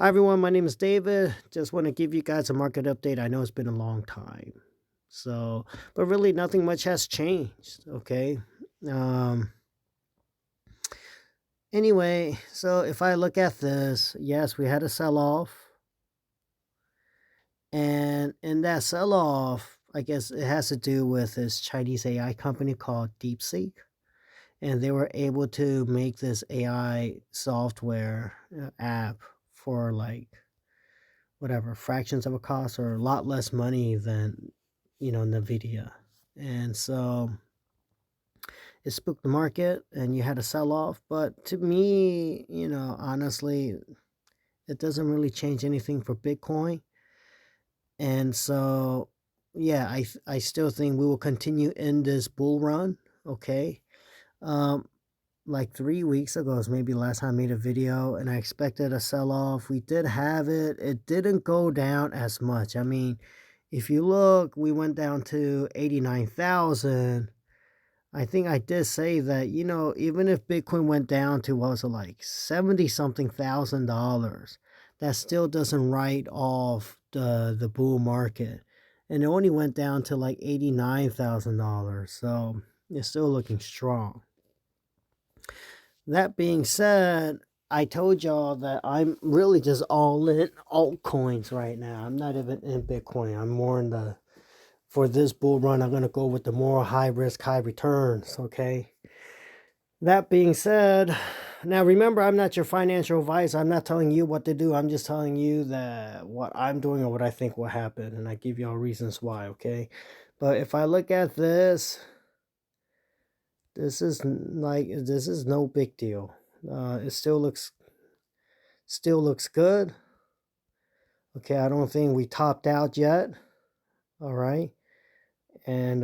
Hi everyone, my name is David. Just want to give you guys a market update. I know it's been a long time. But really nothing much has changed, okay? Um anyway, so if I look at this, yes, we had a sell-off. And in that sell-off, I guess it has to do with this Chinese AI company called DeepSeek. And they were able to make this AI software app for like whatever fractions of a cost or a lot less money than Nvidia. And so it spooked the market and you had a sell off, but to me, honestly, it doesn't really change anything for Bitcoin. And so yeah, I still think we will continue in this bull run, okay? um like 3 weeks ago is maybe last time I made a video, and I expected a sell off. We did have it. It didn't go down as much. I mean, if you look, we went down to 89,000. I think I did say that, even if Bitcoin went down to, what was it, like 70 something thousand dollars, that still doesn't write off the bull market. And it only went down to like $89,000. So it's still looking strong. That being said, I told y'all that I'm really just all in altcoins right now. I'm not even in Bitcoin. I'm more in for this bull run, I'm going to go with the more high risk, high returns. Okay. That being said, now remember, I'm not your financial advisor. I'm not telling you what to do. I'm just telling you that what I'm doing or what I think will happen. And I give y'all reasons why. Okay. But if I look at this is no big deal. It still looks good. Okay, I don't think we topped out yet. All right. And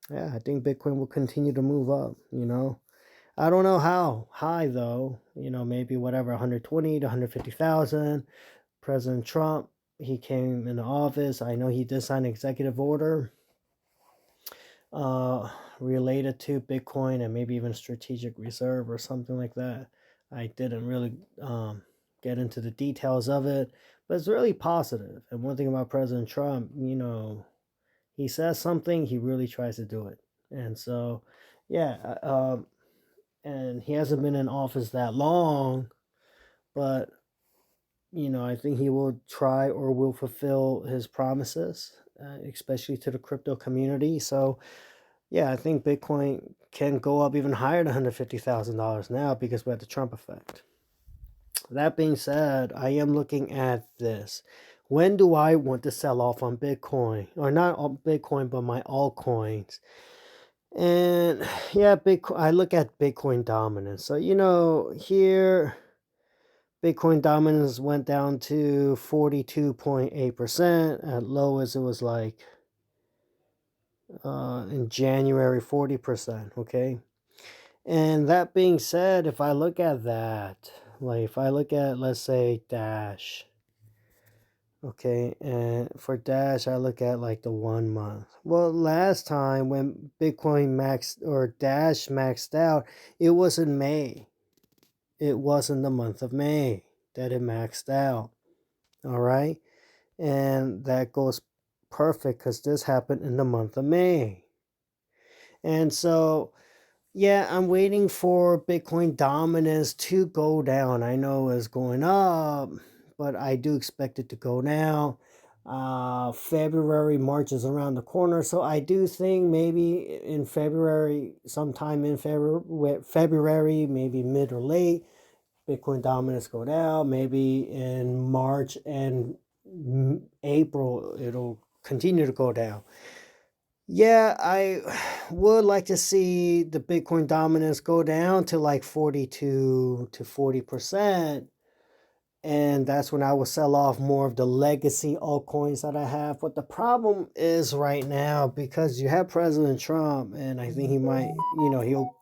yeah, I think Bitcoin will continue to move up. I don't know how high though, maybe whatever 120 to 150,000. President Trump, he came into office. I know he did sign an executive order related to Bitcoin and maybe even strategic reserve or something like that. I didn't really get into the details of it, but it's really positive. And one thing about President Trump, he says something, he really tries to do it. And so, yeah, and he hasn't been in office that long, but I think he will try or will fulfill his promises, especially to the crypto community. So yeah, I think Bitcoin can go up even higher than $150,000 now because we had the Trump effect. That being said, I am looking at this. When do I want to sell off on Bitcoin? Or not on Bitcoin, but my altcoins. And yeah, Bitcoin, I look at Bitcoin dominance. So, here Bitcoin dominance went down to 42.8%. At lowest, it was like in January, 40%. Okay. And that being said, if I look at that, like if I look at, let's say, Dash, okay, and for Dash, I look at like the 1 month. Well, last time when Bitcoin maxed or Dash maxed out, it was in May. It was in the month of May that it maxed out. All right. And that goes perfect because this happened in the month of May. And so, yeah, I'm waiting for Bitcoin dominance to go down. I know it's going up, but I do expect it to go down. February, March is around the corner. So I do think maybe in February, sometime in February, maybe mid or late, Bitcoin dominance go down. Maybe in March and April, it'll continue to go down. Yeah, I would like to see the Bitcoin dominance go down to like 42 to 40%. And that's when I will sell off more of the legacy altcoins that I have. But the problem is right now, because you have President Trump, and I think he might, he'll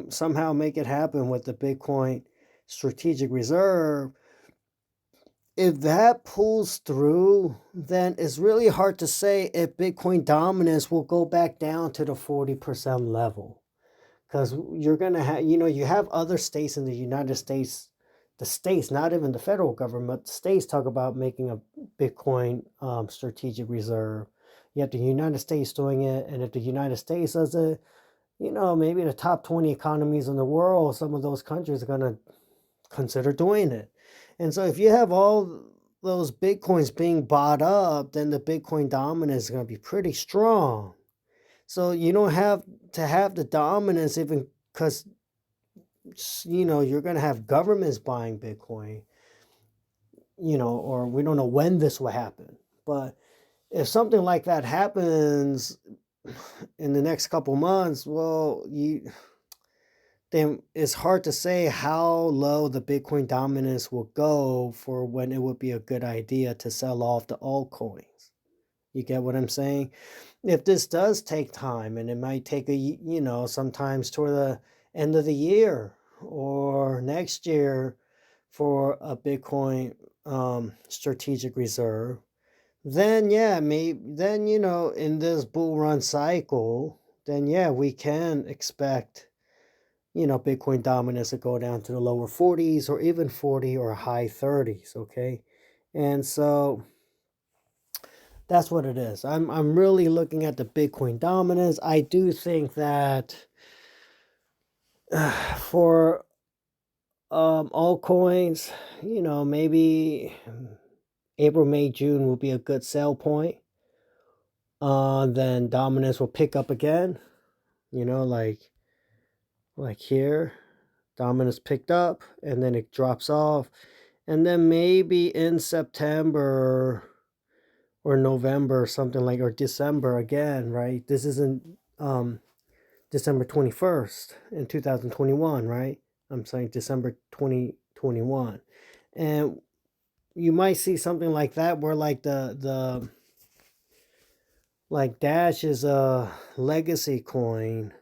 somehow make it happen with the Bitcoin strategic reserve. If that pulls through, then it's really hard to say if Bitcoin dominance will go back down to the 40% level. Because you're going to have, you have other states in the United States the states, not even the federal government, the states talk about making a Bitcoin strategic reserve. You have the United States doing it, and if the United States does it, maybe the top 20 economies in the world, some of those countries are going to consider doing it. And so if you have all those Bitcoins being bought up, then the Bitcoin dominance is going to be pretty strong. So you don't have to have the dominance even because, you're going to have governments buying Bitcoin, or we don't know when this will happen. But if something like that happens in the next couple months, well, then it's hard to say how low the Bitcoin dominance will go for when it would be a good idea to sell off the altcoins. You get what I'm saying? If this does take time, and it might take sometimes toward the end of the year or next year for a Bitcoin strategic reserve, then in this bull run cycle, then we can expect Bitcoin dominance to go down to the lower 40s or even 40 or high 30s, okay? And so that's what it is. I'm really looking at the Bitcoin dominance. I do think that for altcoins, maybe April, May, June will be a good sell point. Then dominance will pick up again, like here. Dominance picked up and then it drops off. And then maybe in September or November, something like, or December again, right? This isn't December 21st in 2021, right? I'm saying December 2021. And you might see something like that where like like Dash is a legacy coin.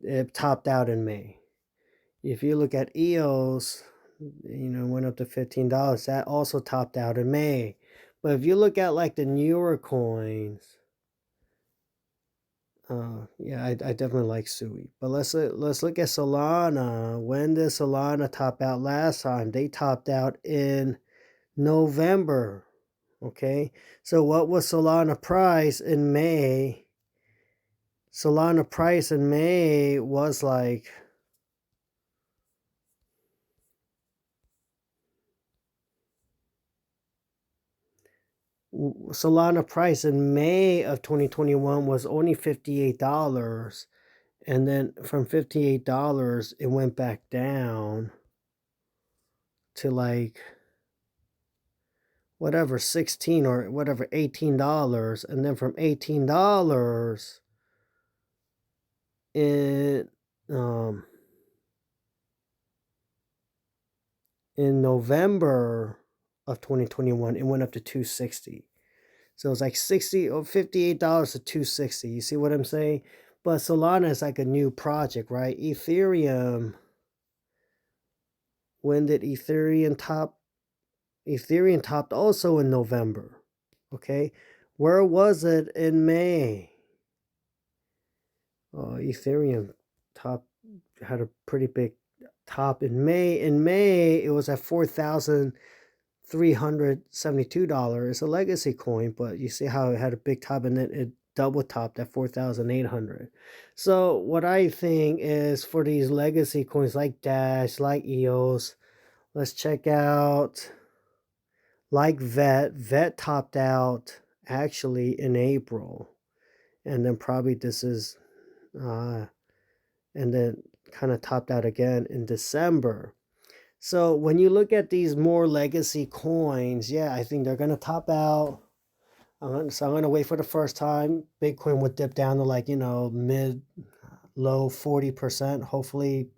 It topped out in May. If you look at EOS, went up to $15. That also topped out in May. But if you look at like the newer coins, I definitely like Sui. But let's look at Solana. When did Solana top out last time? They topped out in November. Okay, so what was Solana price in May? Solana price in May was like Solana price in May of 2021 was only $58. And then from $58, it went back down to like whatever, 16 or whatever, $18. And then from $18 in November of 2021, it went up to $260. So it's like $60 or $58 to $260. You see what I'm saying? But Solana is like a new project, right? Ethereum, when did Ethereum top? Ethereum topped also in November. Okay, where was it in May? Ethereum had a pretty big top in May. In May, it was at $4,372. It's a legacy coin, but you see how it had a big top and then it double topped at 4,800. So what I think is for these legacy coins like Dash, like EOS, let's check out like Vet topped out actually in April, and then probably this is and then kind of topped out again in December. So when you look at these more legacy coins, I think they're going to top out. So I'm going to wait for the first time. Bitcoin would dip down to like, mid, low 40%. Hopefully,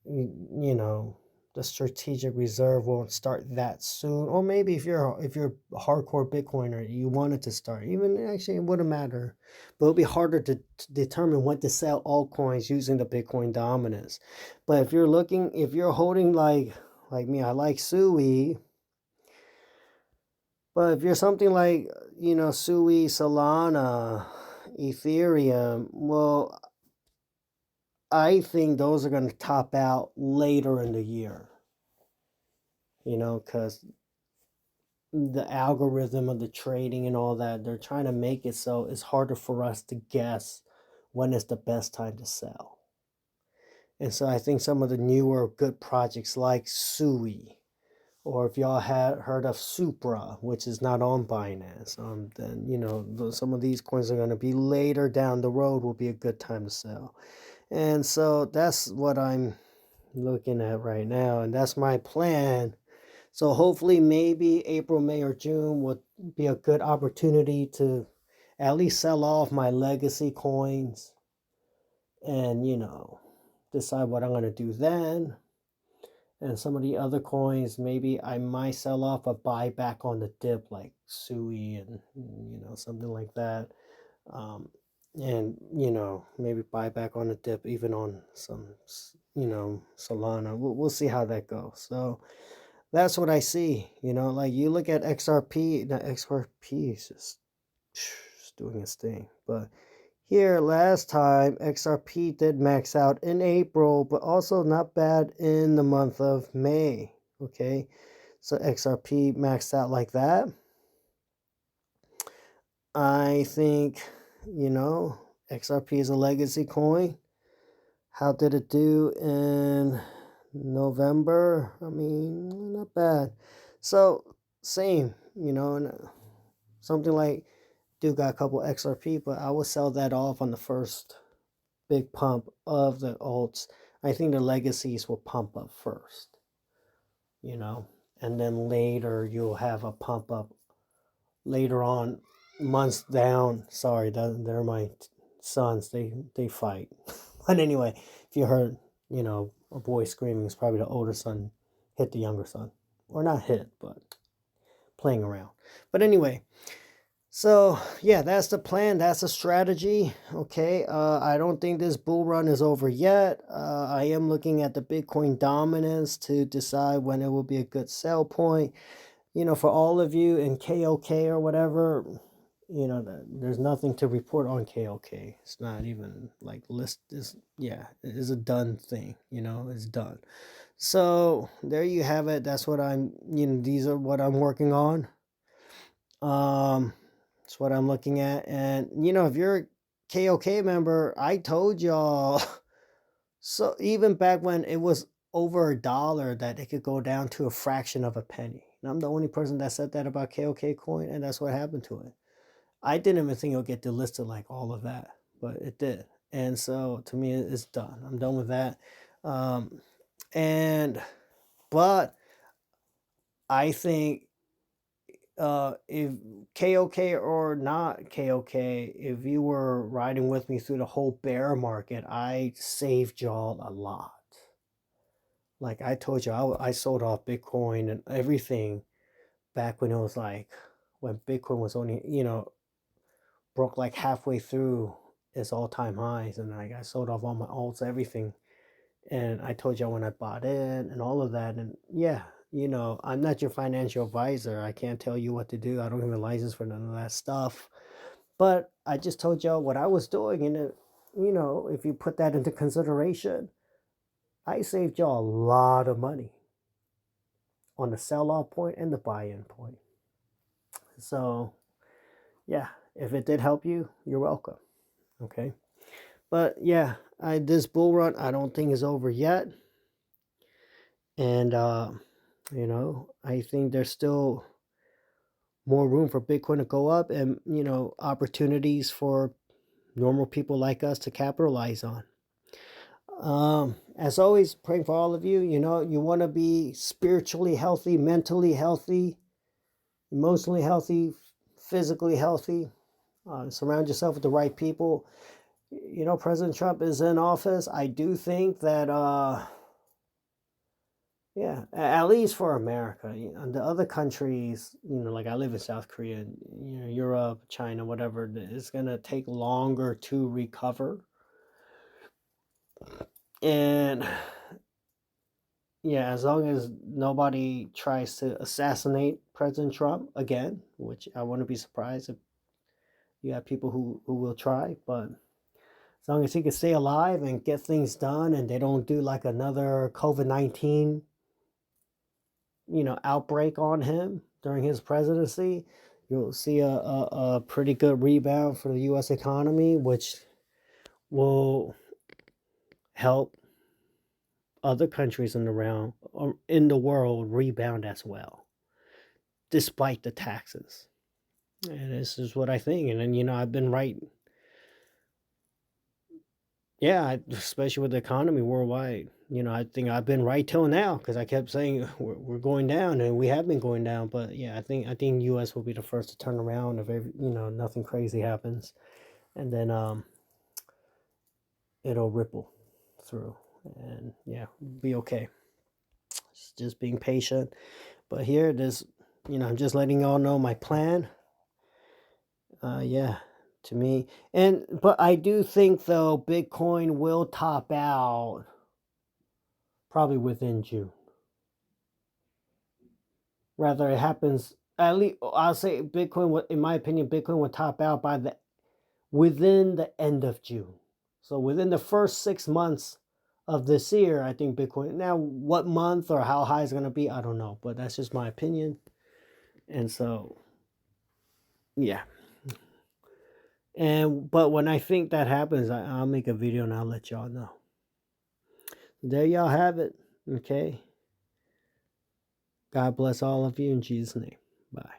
the strategic reserve won't start that soon. Or maybe if you're a hardcore Bitcoiner, you want it to start. Even actually, it wouldn't matter. But it'll be harder to determine when to sell altcoins using the Bitcoin dominance. But if you're holding like me, I like Sui. But if you're something like, Sui, Solana, Ethereum, well, I think those are going to top out later in the year, because the algorithm of the trading and all that, they're trying to make it so it's harder for us to guess when is the best time to sell. And so I think some of the newer good projects like Sui, or if y'all had heard of Supra, which is not on Binance, then some of these coins are going to be later down the road, will be a good time to sell. And so that's what I'm looking at right now, and that's my plan. So hopefully maybe April, May, or June would be a good opportunity to at least sell off my legacy coins and, decide what I'm going to do then. And some of the other coins, maybe I might sell off but buy back on the dip, like Sui and, something like that. And, maybe buy back on the dip, even on some, Solana. We'll see how that goes. So that's what I see. Like you look at XRP, the XRP is just doing its thing. But here last time, XRP did max out in April, but also not bad in the month of May. Okay, so XRP maxed out like that. I think, XRP is a legacy coin. How did it do in November? I mean, not bad. So same, and something like do got a couple XRP, but I will sell that off on the first big pump of the alts. I think the legacies will pump up first, and then later you'll have a pump up later on, months down. Sorry, they're my sons. They fight. But anyway, if you heard, a boy screaming, it's probably the older son hit the younger son. Or not hit, but playing around. But anyway, so yeah, that's the plan. That's the strategy. Okay. I don't think this bull run is over yet. I am looking at the Bitcoin dominance to decide when it will be a good sell point. For all of you in KOK or whatever, there's nothing to report on KOK. It's not even like list is, it is a done thing, it's done. So there you have it. That's what these are what I'm working on. That's what I'm looking at. And if you're a KOK member, I told y'all, so even back when it was over $1, that it could go down to a fraction of a penny. And I'm the only person that said that about KOK coin, and that's what happened to it. I didn't even think it would get delisted like all of that, but it did. And so to me, it's done. I'm done with that. But I think if KOK or not KOK, if you were riding with me through the whole bear market, I saved y'all a lot. Like I told you, I sold off Bitcoin and everything back when it was like, when Bitcoin was only, broke like halfway through its all-time highs, and I sold off all my alts, everything. And I told you when I bought in and all of that. And yeah, I'm not your financial advisor. I can't tell you what to do. I don't have a license for none of that stuff. But I just told y'all what I was doing. And, if you put that into consideration, I saved y'all a lot of money on the sell-off point and the buy-in point. So, yeah, if it did help you, you're welcome. Okay. But yeah, this bull run, I don't think is over yet. And, I think there's still more room for Bitcoin to go up and, opportunities for normal people like us to capitalize on. As always, praying for all of you. You want to be spiritually healthy, mentally healthy, emotionally healthy, physically healthy. Surround yourself with the right people. President Trump is in office. I do think that, yeah, at least for America. The other countries, like I live in South Korea, Europe, China, whatever, it's going to take longer to recover. And yeah, as long as nobody tries to assassinate President Trump again, which I wouldn't be surprised if you have people who will try. But As long as he can stay alive and get things done, and they don't do like another COVID-19, outbreak on him during his presidency, you'll see a pretty good rebound for the U.S. economy, which will help other countries in the world rebound as well, despite the taxes. And this is what I think. And then, I've been right. Yeah, especially with the economy worldwide. I think I've been right till now, because I kept saying we're going down, and we have been going down. But yeah, I think U.S. will be the first to turn around if nothing crazy happens, and then it'll ripple through, and yeah, be okay. Just being patient. But here, I'm just letting y'all know my plan. Yeah, to me, but I do think though Bitcoin will top out probably within June. Rather, it happens at least. I'll say Bitcoin. In my opinion, Bitcoin will top out within the end of June. So within the first 6 months of this year, I think Bitcoin. Now, what month or how high is going to be, I don't know, but that's just my opinion. And so, yeah. But when I think that happens, I'll make a video and I'll let y'all know. There y'all have it. Okay. God bless all of you in Jesus' name. Bye.